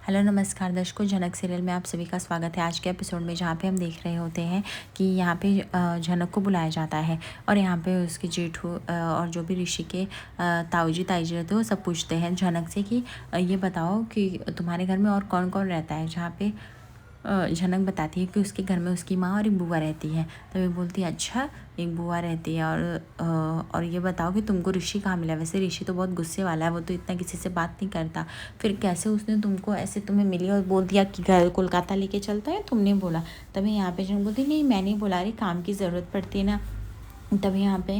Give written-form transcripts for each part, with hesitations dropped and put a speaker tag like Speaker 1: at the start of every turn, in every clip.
Speaker 1: Hello नमस्कार दर्शकों, झनक सीरियल में आप सभी का स्वागत है। आज के एपिसोड में जहाँ पे हम देख रहे होते हैं कि यहाँ पे झनक को बुलाया जाता है और यहाँ पे उसके जेठू और जो भी ऋषि के ताऊजी ताईजी रहते हैं वो सब पूछते हैं झनक से कि ये बताओ कि तुम्हारे घर में और कौन कौन रहता है। जहाँ पे झनक बताती है कि उसके घर में उसकी माँ और एक बुआ रहती है। तभी बोलती है अच्छा एक बुआ रहती है और ये बताओ कि तुमको ऋषि कहाँ मिला। वैसे ऋषि तो बहुत गुस्से वाला है, वो तो इतना किसी से बात नहीं करता, फिर कैसे उसने तुमको ऐसे तुम्हें मिली और बोल दिया कि घर कोलकाता लेके चलता है, तुमने बोला। तभी यहाँ पे झनक बोलती नहीं मैं नहीं बोला, रही काम की ज़रूरत पड़ती है ना। तभी यहाँ पे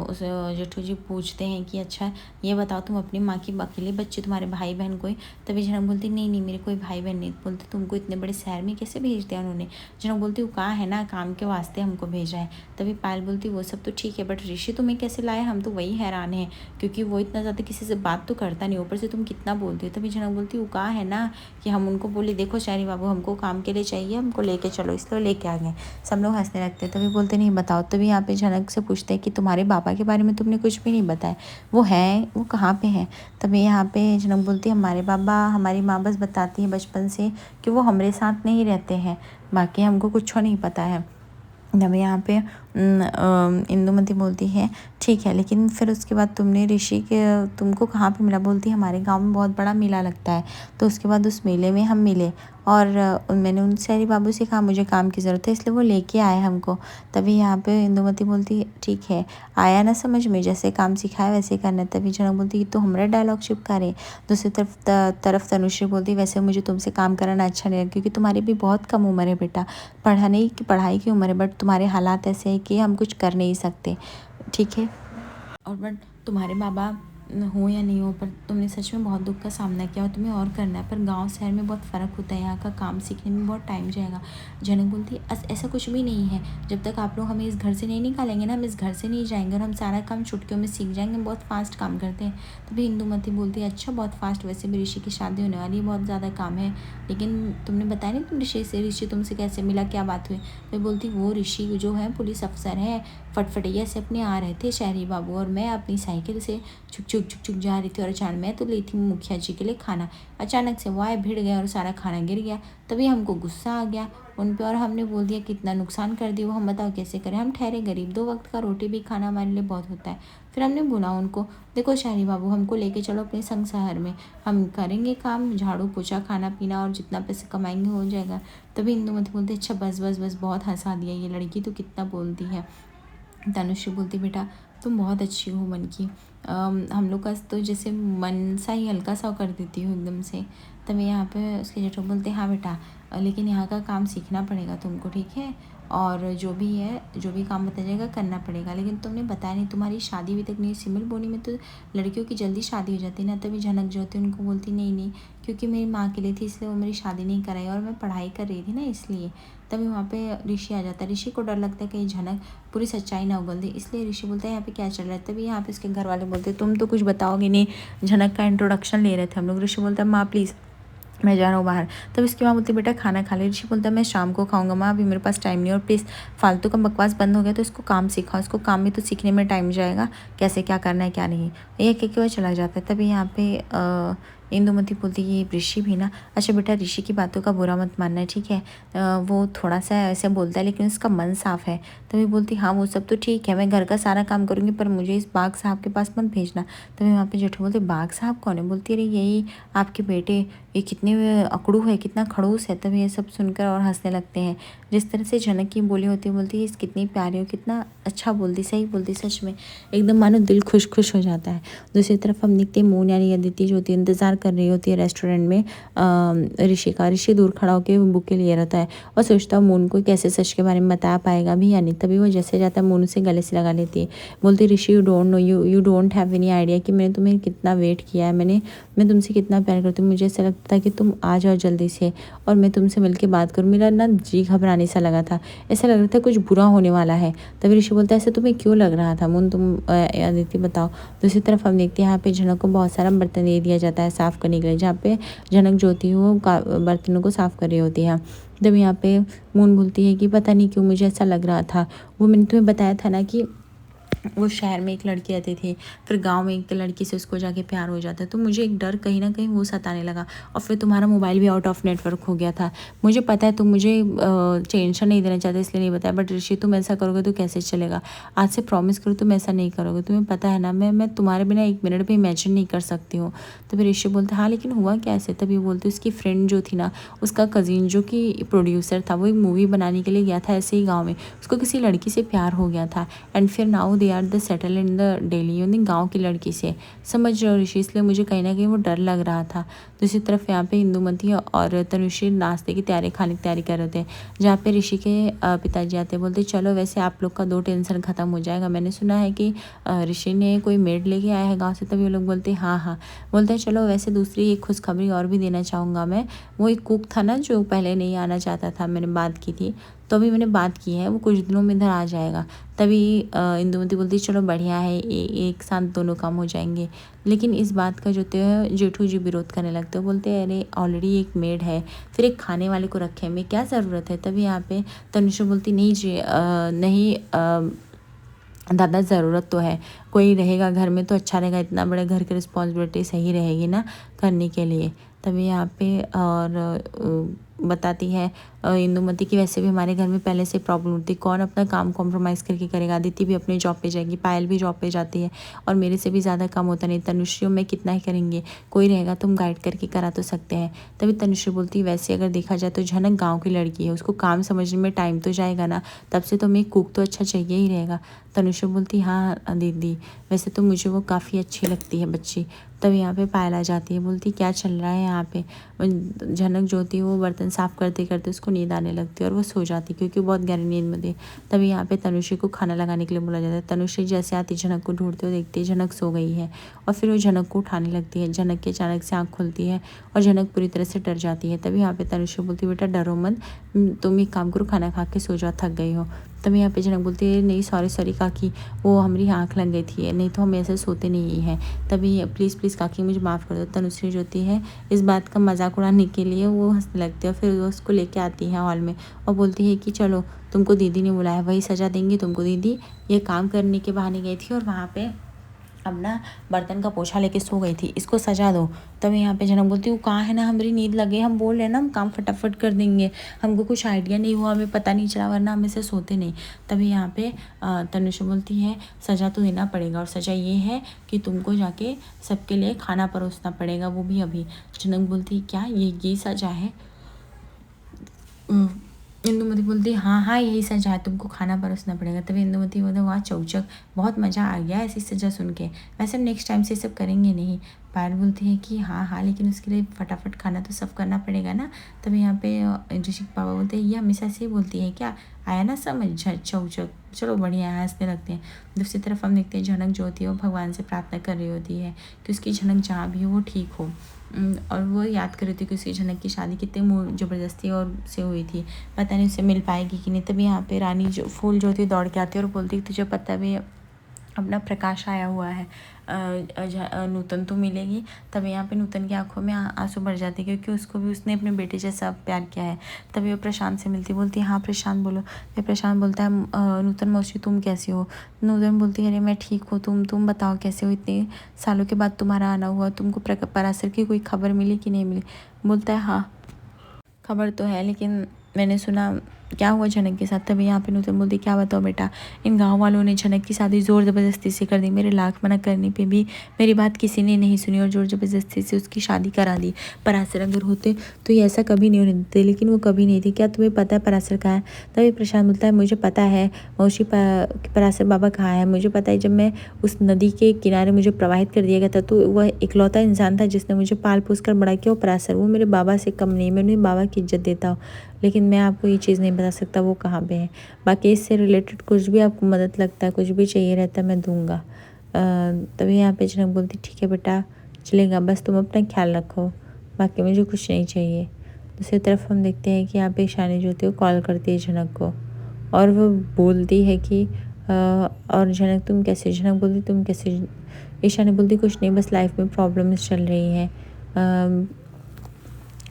Speaker 1: उस जेठू जी पूछते हैं कि अच्छा ये बताओ तुम अपनी माँ की अकेले बच्चे, तुम्हारे भाई बहन कोई। तभी जनक बोलती नहीं नहीं मेरे कोई भाई बहन नहीं। बोलते तुमको इतने बड़े शहर में कैसे भेज दिया उन्होंने। जनक बोलती वो कहाँ है ना, काम के वास्ते हमको भेजा है। तभी पायल बोलती वो सब तो ठीक है बट ऋषि तुम्हें कैसे लाए, हम तो वही हैरान हैं क्योंकि वो इतना ज़्यादा किसी से बात तो करता नहीं, ऊपर से तुम कितना बोलती हो। तभी जनक बोलती वो कहाँ है ना कि हम उनको बोले देखो शहरी बाबू हमको काम के लिए चाहिए, हमको लेके चलो, इसलिए लेके आ गए। सब लोग हंसने लगते हैं। तभी बोलते नहीं बताओ। तभी यहाँ पे जनक से पूछते हैं कि तुम्हारे पापा के बारे में तुमने कुछ भी नहीं बताया, वो है वो कहाँ पे हैं। तभी यहाँ पे जनक बोलती है हमारे पापा हमारी माँ बस बताती है बचपन से कि वो हमारे साथ नहीं रहते हैं, बाकी हमको कुछ नहीं पता है। तभी यहाँ पे इंदुमती बोलती है ठीक है, लेकिन फिर उसके बाद तुमने ऋषि के तुमको कहाँ पे मिला। बोलती है हमारे गांव में बहुत बड़ा मेला लगता है, तो उसके बाद उस मेले में हम मिले और मैंने उन शहरी बाबू से कहा मुझे काम की ज़रूरत है इसलिए वो लेके आए हमको। तभी यहाँ पे इंदुमती बोलती है ठीक है, आया ना समझ में, जैसे काम सिखाया वैसे करना है। तभी जनक बोलती तो हमारा डायलॉग चिपका रहे। दूसरी तरफ तनुश्री बोलती वैसे मुझे तुमसे काम कराना अच्छा नहीं लगा क्योंकि तुम्हारी भी बहुत कम उम्र है बेटा, पढ़ाने की पढ़ाई की उम्र है, बट तुम्हारे हालात ऐसे हैं कि हम कुछ कर नहीं सकते, ठीक है। और बट तुम्हारे बाबा हो या नहीं हो पर तुमने सच में बहुत दुख का सामना किया और तुम्हें और करना है, पर गांव शहर में बहुत फ़र्क होता है, यहाँ का काम सीखने में बहुत टाइम जाएगा। जनक बोलती है ऐसा कुछ भी नहीं है, जब तक आप लोग हमें इस घर से नहीं निकालेंगे ना हम इस घर से नहीं जाएंगे और हम सारा काम चुटकियों में सीख जाएंगे, हम बहुत फास्ट काम करते हैं। तभी इंदुमती बोलती है अच्छा बहुत फास्ट, वैसे भी ऋषि की शादी होने वाली है, बहुत ज़्यादा काम है, लेकिन तुमने बताया नहीं तुम ऋषि तुमसे कैसे मिला, क्या बात हुई। तो बोलती वो ऋषि जो है पुलिस अफसर है, फटफटैया से अपने आ रहे थे शहरी बाबू और मैं अपनी साइकिल से छुक छुक छुक छुक जा रही थी और अचानक मैं तो ली थी मुखिया जी के लिए खाना, अचानक से वो आए भिड़ गया और सारा खाना गिर गया। तभी हमको गुस्सा आ गया उन पे और हमने बोल दिया कितना नुकसान कर दिया, वो हम बताओ कैसे करें, हम ठहरे गरीब, 2 वक्त का रोटी भी खाना हमारे लिए बहुत होता है। फिर हमने बोला उनको देखो शहरी बाबू हमको लेके चलो अपने संग शहर में, हम करेंगे काम, झाड़ू पोछा खाना पीना और जितना पैसे कमाएंगे हो जाएगा। तभी इंदुमती बोलते अच्छा बस बस बस बहुत हंसा दिया, ये लड़की तो कितना बोलती है। तनुश्री बोलती बेटा तुम बहुत अच्छी हो मन की, हम लोग का तो जैसे मन सा ही हल्का सा कर देती हूँ एकदम से। तभी यहाँ पे उसके जेठू बोलते हाँ बेटा लेकिन यहाँ का काम सीखना पड़ेगा तुमको, ठीक है, और जो भी है जो भी काम बताया जाएगा करना पड़ेगा, लेकिन तुमने बताया नहीं तुम्हारी शादी अभी तक नहीं, सिमल बोनी में तो लड़कियों की जल्दी शादी हो जाती है ना। तभी झनक जो होती है उनको बोलती नहीं नहीं क्योंकि मेरी माँ के लिए थी इसलिए वो मेरी शादी नहीं कराई और मैं पढ़ाई कर रही थी ना इसलिए। तभी वहाँ पे ऋषि आ जाता है, ऋषि को डर लगता है कहीं झनक पूरी सच्चाई ना उगल दे, इसलिए ऋषि बोलता है यहाँ पे क्या चल रहा है। तभी यहाँ पे इसके घर वाले बोलते तुम तो कुछ बताओगे नहीं, झनक का इंट्रोडक्शन ले रहे थे हम लोग। ऋषि बोलता है माँ प्लीज़ मैं जा रहा हूँ बाहर। तब इसकी माँ बोलती बेटा खाना खा ले। ऋषि बोलता है मैं शाम को खाऊंगा माँ, अभी मेरे पास टाइम नहीं, और प्लीज़ फालतू का बकवास बंद हो गया तो इसको काम सिखाओ, इसको काम में तो सीखने में टाइम जाएगा, कैसे क्या करना है क्या नहीं, ये कह के वो चला जाता है। तभी यहाँ पे इंदुमती बोलती है ये ऋषि भी ना, अच्छा बेटा ऋषि की बातों का बुरा मत मानना है, ठीक है, वो थोड़ा सा ऐसे बोलता है लेकिन उसका मन साफ है। तभी बोलती हाँ वो सब तो ठीक है, मैं घर का सारा काम करूँगी पर मुझे इस बाग साहब के पास मत भेजना। तभी वहाँ पे जेठू बोलते बाग साहब कौन है। बोलती अरे यही आपके बेटे, ये कितने अकड़ू है, कितना खड़ूस है। तभी ये सब सुनकर और हंसने लगते हैं। जिस तरह से जनक की बोली होती है बोलती है कितनी प्यारी हो, कितना अच्छा बोलती, सही बोलती, सच में एकदम मानो दिल खुश खुश हो जाता है। दूसरी तरफ हम देखते हैं मोन यानी अदिति जो होती है इंतज़ार कर रही होती है रेस्टोरेंट में ऋषि का। ऋषि दूर खड़ा होकर बुके लिए रहता है और सोचता है मोन को कैसे सच के बारे में बता पाएगा भी या नहीं। तभी वो जैसे जाता है मोन उसे गले से लगा लेती है, बोलती Rishi you don't know, you don't have any idea कि मैंने तुम्हें कितना वेट किया है, मैं तुमसे कितना प्यार करती हूँ, मुझे ऐसा लगता है कि तुम आ जाओ जल्दी से और मैं तुमसे मिलके बात करूँ, मेरा ना जी घबराने सा लगा था, ऐसा लग रहा था कुछ बुरा होने वाला है। तभी ऋषि बोलता है ऐसा तुम्हें क्यों लग रहा था मोन, तुम अदिति बताओ। दूसरी तरफ हम देखते हैं यहाँ पे झनक को बहुत सारा बर्तन दे दिया जाता है साफ़ करने के लिए, जहाँ पे झनक जो होती है वो बर्तनों को साफ़ कर रही होती है। जब यहाँ पे मोन बोलती है कि पता नहीं क्यों मुझे ऐसा लग रहा था, वो मैंने तुम्हें बताया था ना कि वो शहर में एक लड़की रहती थी, फिर गांव में एक लड़की से उसको जाके प्यार हो जाता है। तो मुझे एक डर कहीं ना कहीं वो सताने लगा। और फिर तुम्हारा मोबाइल भी आउट ऑफ नेटवर्क हो गया था। मुझे पता है तुम मुझे टेंशन नहीं देना चाहते इसलिए नहीं बताया, बट ऋषि तुम ऐसा करोगे तो कैसे चलेगा। आज से प्रॉमिस करो तुम ऐसा नहीं करोगे। तुम्हें पता है ना मैं तुम्हारे बिना एक मिनट भी इमेजिन नहीं कर सकती हूँ। तो फिर ऋषि बोलते हाँ लेकिन हुआ कैसे। तभी बोलते उसकी फ्रेंड जो थी ना, उसका कज़िन जो कि प्रोड्यूसर था, वो एक मूवी बनाने के लिए गया था ऐसे ही गाँव में, उसको किसी लड़की से प्यार हो गया था। एंड फिर now they are the settle in the Delhi, यानी गाँव की लड़की से। समझ रहे हो ऋषि, इसलिए मुझे कहीं ना कहीं वो डर लग रहा था। दूसरी तरफ यहाँ पे इंदुमती और तनुश्री नाश्ते की तैयारी, खाने की तैयारी कर रहे थे, जहाँ पे ऋषि के पिताजी आते बोलते चलो वैसे आप लोग का 2 टेंशन ख़त्म हो जाएगा। मैंने सुना है कि ऋषि ने कोई मेड लेके आया है गाँव से। तभी वो लोग बोलते हाँ हाँ। बोलते हैं चलो वैसे दूसरी एक खुशखबरी और भी देना चाहूँगा मैं। वो एक कुक था ना जो पहले नहीं आना चाहता था, मैंने बात की थी, तो अभी मैंने बात की है, वो कुछ दिनों में इधर आ जाएगा। तभी इंदुमती बोलती चलो बढ़िया है, एक साथ दोनों काम हो जाएंगे। लेकिन इस बात का जो है जेठू जी विरोध करने लगते हैं, बोलते हैं अरे ऑलरेडी एक मेड है, फिर एक खाने वाले को रखे में क्या ज़रूरत है। तभी यहाँ पे तनुषा बोलती नहीं जी नहीं दादा ज़रूरत तो है, कोई रहेगा घर में तो अच्छा रहेगा, इतना बड़े घर की रिस्पॉन्सिबिलिटी सही रहेगी ना करने के लिए। तभी यहाँ पे और बताती है इंदुमती की वैसे भी हमारे घर में पहले से प्रॉब्लम होती, कौन अपना काम कॉम्प्रोमाइज़ करके करेगा। अदिति भी अपने जॉब पे जाएगी, पायल भी जॉब पे जाती है, और मेरे से भी ज़्यादा काम होता नहीं। तनुश्री में कितना ही करेंगे, कोई रहेगा तुम गाइड करके करा तो सकते हैं। तभी तनुश्री बोलती वैसे अगर देखा जाए तो झनक गाँव की लड़की है, उसको काम समझने में टाइम तो जाएगा ना, तब से तो हमें कुक तो अच्छा चाहिए ही रहेगा। तनुश्री बोलती हाँ दीदी वैसे तो मुझे वो काफ़ी अच्छी लगती है बच्ची। तब यहाँ पे पायल आ जाती है, बोलती क्या चल रहा है यहाँ पे। झनक जो होती है वो बर्तन साफ़ करते करते उसको नींद आने लगती है और वो सो जाती क्योंकि बहुत गहरी नींद में थी। तभी यहाँ पे तनुश्री को खाना लगाने के लिए बोला जाता है। तनुश्री जैसे आती झनक को ढूंढते हुए देखती है झनक सो गई है, और फिर वो झनक को उठाने लगती है। झनक की अचानक से आँख खुलती है और झनक पूरी तरह से डर जाती है। तभी यहाँ पे तनुश्री बोलती बेटा डरो मत, तुम एक काम करो खाना खा के सो जाओ, थक गई हो। तभी यहाँ पे झनक बोलती है नहीं सॉरी काकी, वो हमारी आँख लग गई थी, नहीं तो हम ऐसे सोते नहीं हैं। तभी प्लीज़ काकी मुझे माफ़ कर दो। तनुश्री जो होती है इस बात का मजाक उड़ाने के लिए वो हंसने लगती है, और फिर वो उसको लेके आती है हॉल में और बोलती है कि चलो तुमको दीदी ने बुलाया, वही सज़ा देंगी तुमको। दीदी ये काम करने के बहाने गई थी और वहाँ पे अपना बर्तन का पोछा लेके सो गई थी, इसको सजा दो। तब यहाँ पे जनक बोलती हूँ कहाँ है ना हमारी नींद लगे, हम बोल रहे हैं ना हम काम फटाफट कर देंगे, हमको कुछ आइडिया नहीं हुआ, हमें पता नहीं चला, वरना हम इसे सोते नहीं। तभी यहाँ पे तनुषा बोलती है सज़ा तो देना पड़ेगा, और सज़ा ये है कि तुमको जाके सबके लिए खाना परोसना पड़ेगा, वो भी अभी। जनक बोलती है क्या ये सज़ा है। इंदुमती बोलती हाँ यही सजा है, तुमको खाना परोसना पड़ेगा। तभी इंदुमती बोलते वाह चौचक, बहुत मज़ा आ गया ऐसी सजा सुन के, वैसे हम नेक्स्ट टाइम से सब करेंगे नहीं। पायल बोलती है कि हाँ लेकिन उसके लिए फटाफट खाना तो सब करना पड़ेगा ना। तभी यहाँ पे ऋषि पापा बोलते हैं ये हमेशा से बोलती है क्या, आया ना समझ चौचक, चलो बढ़िया है, हंसने लगते हैं। दूसरी तरफ हम देखते हैं झनक जो होती है वो भगवान से प्रार्थना कर रही होती है कि उसकी झनक जहाँ भी हो वो ठीक हो। और वो याद कर रही थी कि उसकी झनक की शादी कितने ज़बरदस्ती और से हुई थी, पता नहीं उसे मिल पाएगी कि नहीं। तभी यहाँ पे रानी जो फूल जो होती है दौड़ के आती है और बोलती है तुझे पता भी अपना प्रकाश आया हुआ है, नूतन तो मिलेगी। तभी यहाँ पे नूतन की आंखों में आंसू भर जाते हैं क्योंकि उसको भी उसने अपने बेटे जैसा प्यार किया है। तभी वो प्रशांत से मिलती, बोलती है हाँ प्रशांत बोलो। फिर प्रशांत बोलता है नूतन मौसी तुम कैसी हो। नूतन बोलती है अरे मैं ठीक हूँ, तुम बताओ कैसे हो, इतने सालों के बाद तुम्हारा आना हुआ, तुमको पराशर की कोई खबर मिली कि नहीं मिली। बोलता है हाँ खबर तो है, लेकिन मैंने सुना क्या हुआ झनक के साथ। तभी यहाँ पे नूतन बोलती क्या बताओ बेटा, इन गांव वालों ने झनक की शादी ज़ोर ज़बरदस्ती से कर दी, मेरे लाख मना करने पे भी मेरी बात किसी ने नहीं सुनी और ज़ोर ज़बरदस्ती से उसकी शादी करा दी। पराशर अगर होते तो ये ऐसा कभी नहीं होने देते, लेकिन वो कभी नहीं थी। क्या तुम्हें पता है पराशर कहाँ है। तभी प्रशांत बोलता है मुझे पता है मौसी, पराशर बाबा कहाँ है मुझे पता है। जब मैं उस नदी के किनारे मुझे प्रवाहित कर दिया गया था तो वह इकलौता इंसान था जिसने मुझे पाल पोस कर बड़ा किया, वो पराशर, वो मेरे बाबा से कम नहीं, मैं उन्हें बाबा की इज्जत देता हूँ। लेकिन मैं आपको ये चीज़ नहीं बता सकता वो कहाँ पे है। बाकी इससे रिलेटेड कुछ भी आपको मदद लगता है, कुछ भी चाहिए रहता है मैं दूंगा। तभी यहाँ पे जनक बोलती ठीक है बेटा चलेगा, बस तुम अपना ख्याल रखो, बाकी मुझे कुछ नहीं चाहिए। दूसरी तरफ हम देखते हैं कि यहाँ पे ईशानी जो होती है वो कॉल करती है जनक को और वो बोलती है कि और जनक तुम कैसे। जनक बोलती तुम कैसे। ईशानी बोलती कुछ नहीं, बस लाइफ में प्रॉब्लम्स चल रही हैं।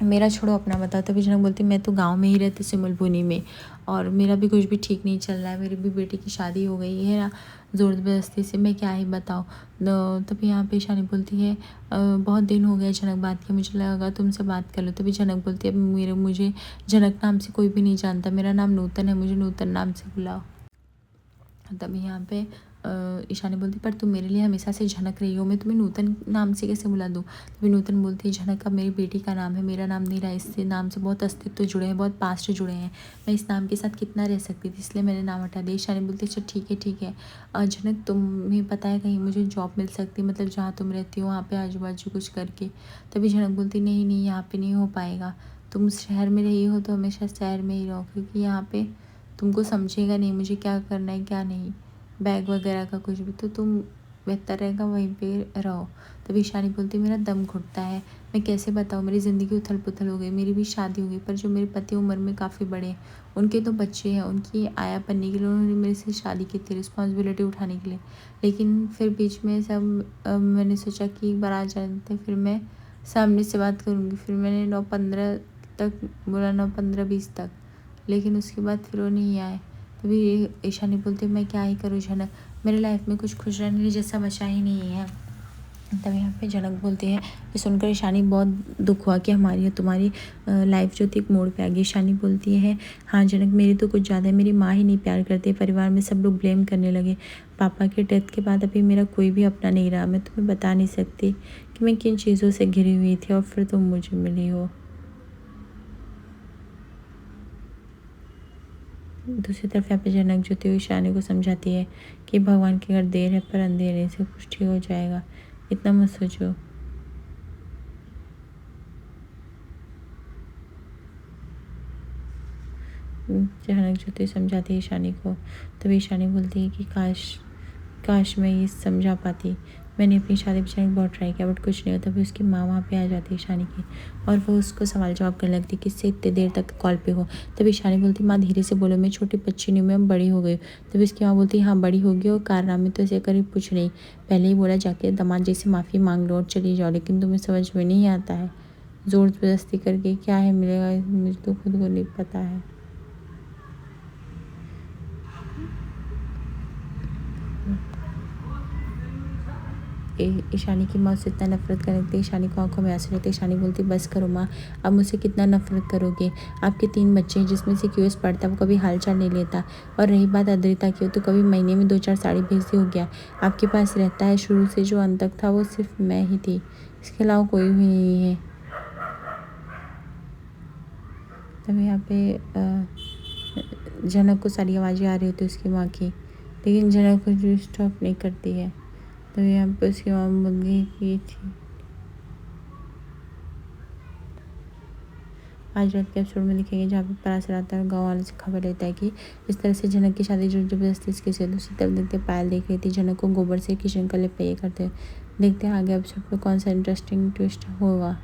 Speaker 1: मेरा छोड़ो अपना बताओ। तभी जनक बोलती मैं तो गांव में ही रहती सिमलपुनी में, और मेरा भी कुछ भी ठीक नहीं चल रहा है, मेरी भी बेटी की शादी हो गई है ना ज़ोर ज़बरदस्ती से, मैं क्या ही बताऊँ। तभी यहाँ पे ईशानी बोलती है बहुत दिन हो गए जनक बात किया, मुझे लगा तुमसे बात कर लो। तभी जनक बोलती है मुझे जनक नाम से कोई भी नहीं जानता, मेरा नाम नूतन है, मुझे नूतन नाम से बुलाओ। तभी यहाँ पे ईशानी बोलती पर तुम मेरे लिए हमेशा से झनक रही हो, मैं तुम्हें नूतन नाम से कैसे बुला दूँ। तभी नूतन बोलती है झनक अब मेरी बेटी का नाम है, मेरा नाम नहीं रहा, इससे नाम से बहुत अस्तित्व जुड़े हैं, बहुत पास्ट जुड़े हैं, मैं इस नाम के साथ कितना रह सकती थी, इसलिए मैंने नाम हटा दिया। ईशानी बोलती अच्छा ठीक है झनक तुम्हें पता है कहीं मुझे जॉब मिल सकती है, मतलब जहाँ तुम रहती हो वहाँ पर आजू बाजू कुछ करके। तभी झनक बोलती नहीं यहाँ पर नहीं हो पाएगा, तुम शहर में रही हो तो हमेशा शहर में ही रहो, क्योंकि यहाँ पे तुमको समझेगा नहीं मुझे क्या करना है क्या नहीं, बैग वगैरह का कुछ भी, तो तुम बेहतर रहेगा वहीं पे रहो। तभी ईशानी बोलती मेरा दम घुटता है, मैं कैसे बताऊँ, मेरी ज़िंदगी उथल पुथल हो गई, मेरी भी शादी हो गई, पर जो मेरे पति उम्र में काफ़ी बड़े हैं, उनके तो बच्चे हैं, उनकी आया बनने के लिए उन्होंने मेरे से शादी की थी रिस्पॉन्सिबिलिटी उठाने के लिए। लेकिन फिर बीच में सब मैंने सोचा कि एक बार आ जाते फिर मैं सामने से बात करूँगी, फिर मैंने 9-15 तक बोला, 9-15-20 तक, लेकिन उसके बाद फिर वो नहीं आए। तभी ईशानी बोलती मैं क्या ही करूँ झनक, मेरे लाइफ में कुछ खुश रहने जैसा बचा ही नहीं है। तभी यहाँ पे झनक बोलती है, ये सुनकर ईशानी बहुत दुख हुआ कि हमारी और तुम्हारी लाइफ जो थी एक मोड़ पे आ गई। ईशानी बोलती है हाँ झनक मेरी तो कुछ ज़्यादा है, मेरी माँ ही नहीं प्यार करती, परिवार में सब लोग ब्लेम करने लगे, पापा के डेथ के बाद अभी मेरा कोई भी अपना नहीं रहा, मैं तुम्हें बता नहीं सकती कि मैं किन चीज़ों से घिरी हुई थी और फिर तुम मुझे मिली हो। दूसरी तरफ यहाँ पे जनक जो थी ईशानी को समझाती है कि भगवान के घर देर है पर अंधेरे से कुछ ठीक हो जाएगा, इतना मत सोचो। जनक जो थी समझाती है ईशानी को। तभी ईशानी बोलती है कि काश मैं ये समझा पाती, मैंने अपनी शादी पिछले बहुत ट्राई किया बट कुछ नहीं होता। तभी उसकी माँ वहाँ पे आ जाती है ईशानी की, और वो उसको सवाल जवाब करने लगती है किससे इतने देर तक कॉल पे हो। तभी ईशानी बोलती माँ धीरे से बोलो, मैं छोटी बच्ची नहीं, मैं बड़ी हो गई। तभी उसकी माँ बोलती हाँ बड़ी होगी और कारनामे तो ऐसे करीब कुछ नहीं, पहले ही बोला जाके दामाद जी से माफ़ी मांग लो और चली जाओ, लेकिन तुम्हें समझ में नहीं आता है, ज़ोर ज़बरदस्ती करके क्या है मिलेगा, मुझे तो खुद को नहीं पता है। ईशानी की माँ उससे इतना नफरत करने लगती है, ईशानी को आंखों में आंसू रहते। ईशानी बोलती बस करो माँ, अब मुझसे कितना नफरत करोगे, आपके 3 बच्चे हैं जिसमें से क्यूएस पढ़ता है वो कभी हालचाल नहीं लेता, और रही बात अद्रिता की तो कभी महीने में 2-4 साड़ी भेजती हो गया, आपके पास रहता है, शुरू से जो अंत तक था वो सिर्फ मैं ही थी, इसके अलावा कोई भी नहीं है। तभी यहाँ पे जनक को सारी आवाज़ें आ रही होती है उसकी माँ की, लेकिन जनक को जो स्टॉप नहीं करती है। तो यहाँ पे उसकी माँ बोल गई कि थी आज रात के एपिसोड में दिखेंगे जहाँ पे पराशर आता है और गाँव वाले से खबर लेता है कि इस तरह से जनक की शादी जो जबरदस्ती इसके से। दूसरी तरफ देखते पायल देख रही थी जनक को गोबर से किचन का लिप ये करते, देखते हैं आगे एपिसोड में कौन सा इंटरेस्टिंग ट्विस्ट होगा।